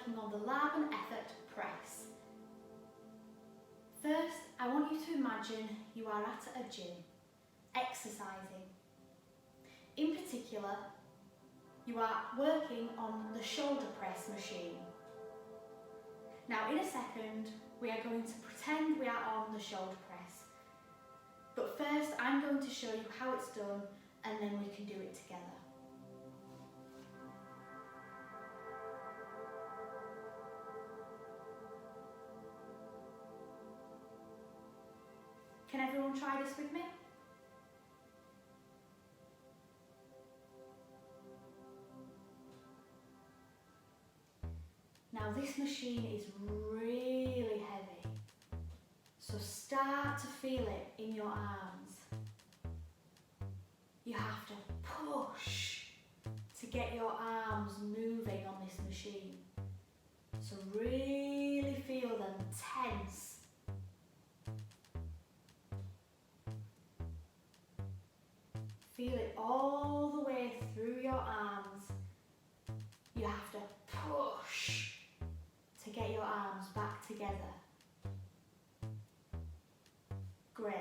working on the Laban effort press. First, I want you to imagine you are at a gym, exercising. In particular, you are working on the shoulder press machine. Now in a second, we are going to pretend we are on the shoulder press. But first, I'm going to show you how it's done and then we can do it together. Can everyone try this with me? Now this machine is really heavy, so start to feel it in your arms. You have to push to get your arms moving on this machine. So really feel them tense. Feel it all the way through your arms. You have to push to get your arms back together. Great.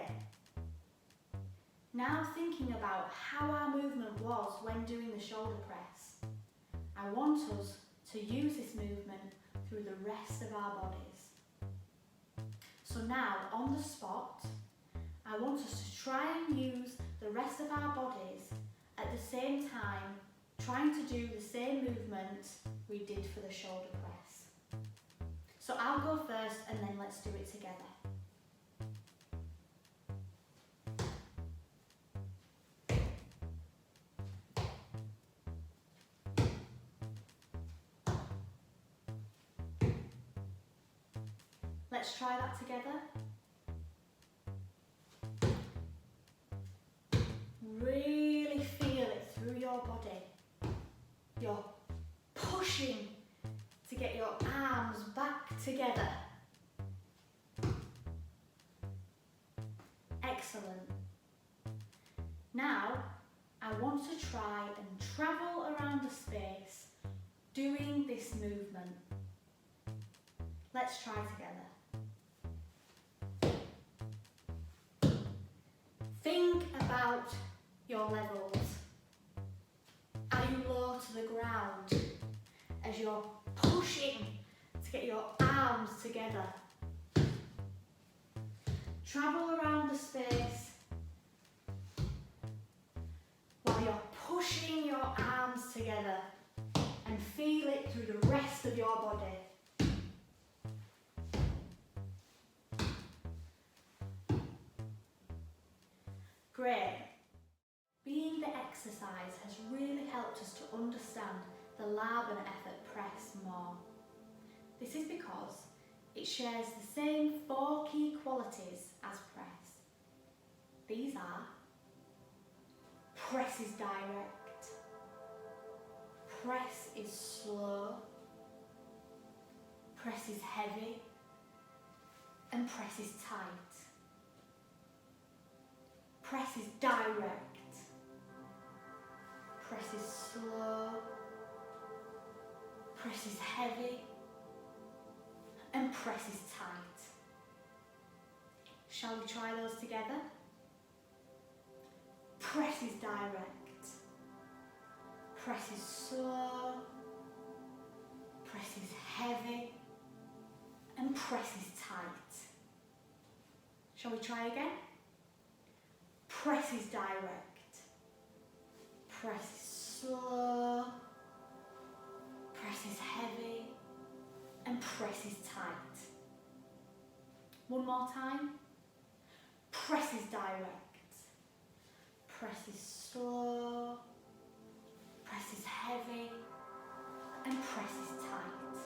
Now thinking about how our movement was when doing the shoulder press, I want us to use this movement through the rest of our bodies. So now, on the spot, I want us to try and use the rest of our bodies at the same time, trying to do the same movement we did for the shoulder press. So I'll go first and then let's do it together. Let's try that together. Really feel it through your body. You're pushing to get your arms back together. Excellent. Now, I want to try and travel around the space doing this movement. Let's try together. Think about your levels. Are you low to the ground as you're pushing to get your arms together? Travel around the space while you're pushing your arms together and feel it through the rest of your body. Great. Being the exercise has really helped us to understand the Laban effort press more. This is because it shares the same 4 key qualities as press. These are: press is direct, press is slow, press is heavy, and press is tight. Press is direct, press is slow, press is heavy, and press is tight. Shall we try those together? Press is direct, press is slow, press is heavy, and press is tight. Shall we try again? Press is direct, press is slow, press is heavy, and press is tight. One more time. Press is direct, press is slow, press is heavy, and press is tight.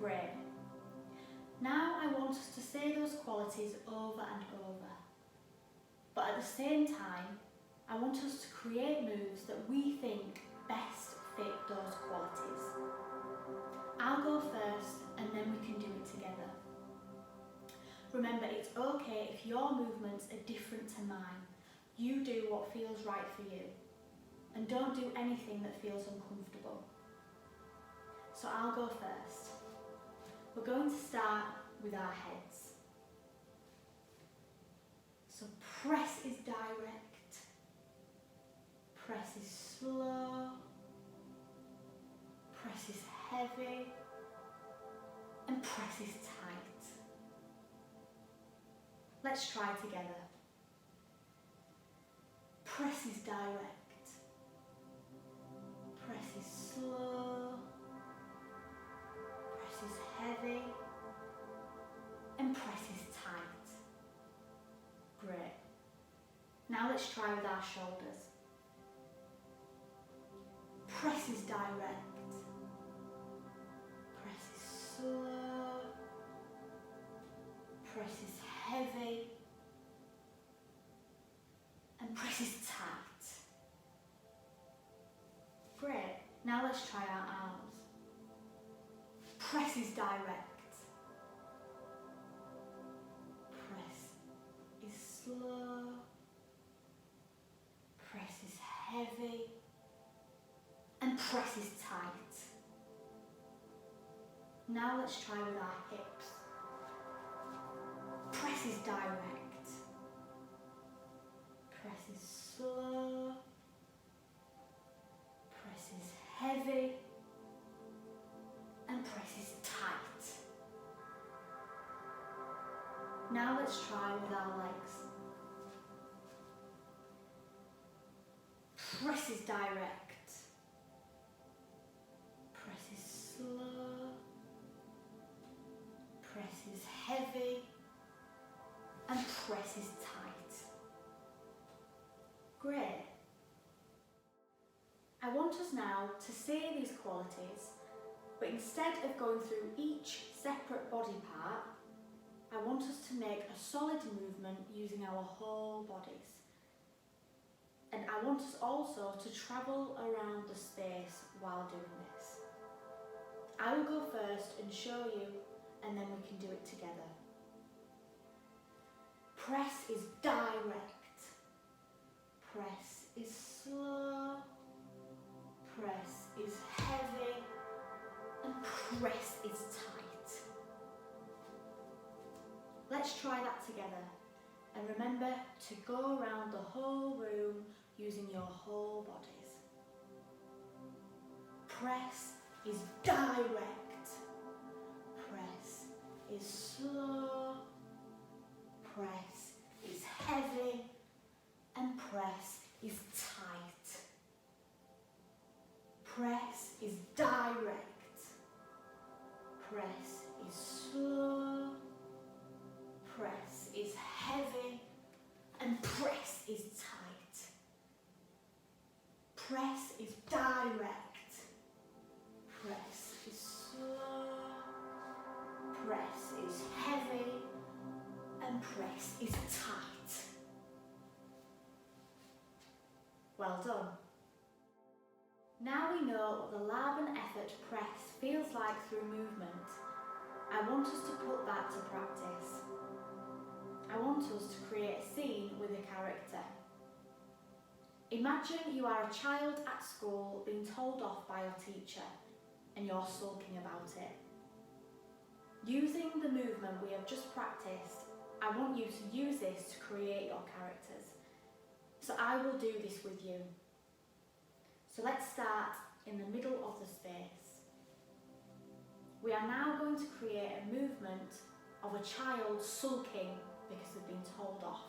Great. Now I want us to say those qualities over and over. But at the same time, I want us to create moves that we think best fit those qualities. I'll go first and then we can do it together. Remember, it's okay if your movements are different to mine. You do what feels right for you and don't do anything that feels uncomfortable. So I'll go first. We're going to start with our heads. So press is direct, press is slow, press is heavy, and press is tight. Let's try together. Press is direct, press is slow, press is heavy, and press is tight. Great. Now let's try with our shoulders. Press is direct, press is slow, press is heavy, and press is tight. Great. Now let's try our arms. Press is direct, press is slow, press is heavy, and press is tight. Now let's try with our hips. Press is direct, press is slow, press is heavy, and press is tight. Now let's try with our legs. Press is direct, press is slow, press is heavy, and press is tight. Great. I want us now to say these qualities, but instead of going through each separate body part, I want us to make a solid movement using our whole bodies. And I want us also to travel around the space while doing this. I will go first and show you, and then we can do it together. Press is direct, press is slow, press is heavy, and press is tight. Let's try that together, and remember to go around the whole room using your whole bodies. Press is direct, press is slow, press is heavy, and press is tight. Press is direct, press is slow, press is heavy, and press is tight. Press is direct, press is slow, press is heavy, and press is tight. Well done. Now we know what the Laban effort press feels like through movement. I want us to put that to practice. I want us to create a scene with a character. Imagine you are a child at school being told off by your teacher and you're sulking about it. Using the movement we have just practiced, I want you to use this to create your characters. So I will do this with you. So let's start in the middle of the space. We are now going to create a movement of a child sulking because they've been told off.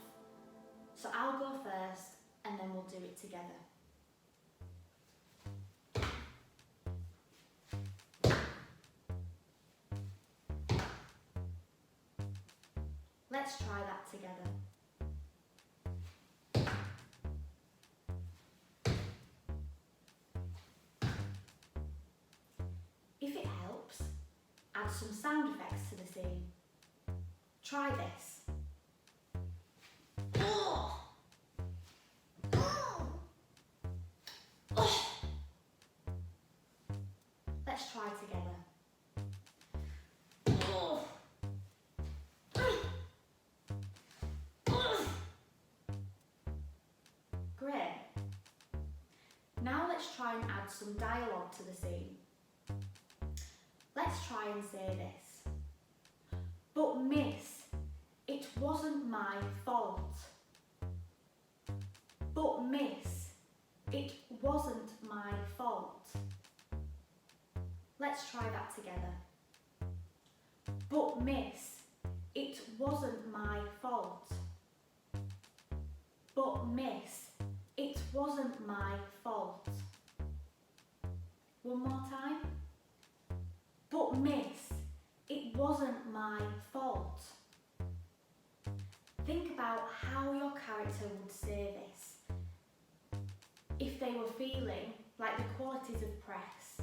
So I'll go first and then we'll do it together. Let's try that together. If it helps, add some sound effects to the scene. Try this. Let's try together. Great. Now let's try and add some dialogue to the scene. try and say this. But miss, it wasn't my fault. But miss, it wasn't my fault. Let's try that together. But miss, it wasn't my fault. But miss, it wasn't my fault. One more time. But miss, it wasn't my fault. Think about how your character would say this. If they were feeling like the qualities of press,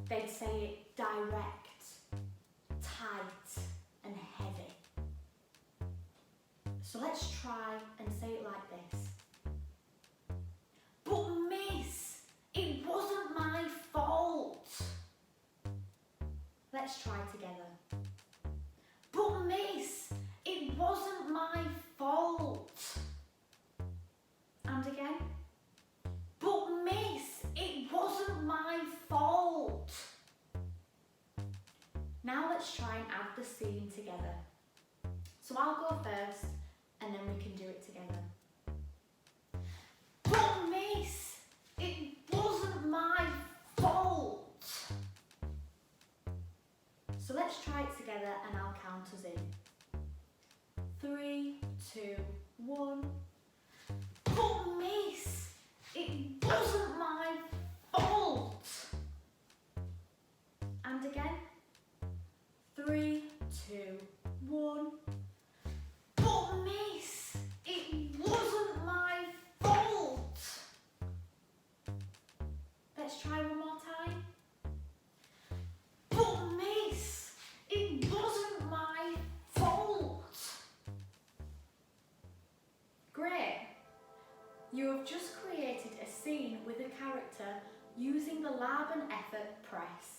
they'd say it direct, tight and heavy. So let's try and say it like this. But miss, it wasn't my fault. Let's try together. But miss, it wasn't my fault. And again. But miss, it wasn't my fault. Now let's try and add the scene together. So I'll go first and then we can do it together. But miss, it wasn't my fault. So let's try it together and I'll count us in. 3, 2, 1. But miss, it wasn't my fault. And again. 3, 2, 1. But miss, it wasn't my fault. Let's try one more time. But miss, it wasn't my fault. Great. You have just created a scene with a character using the Laban effort press.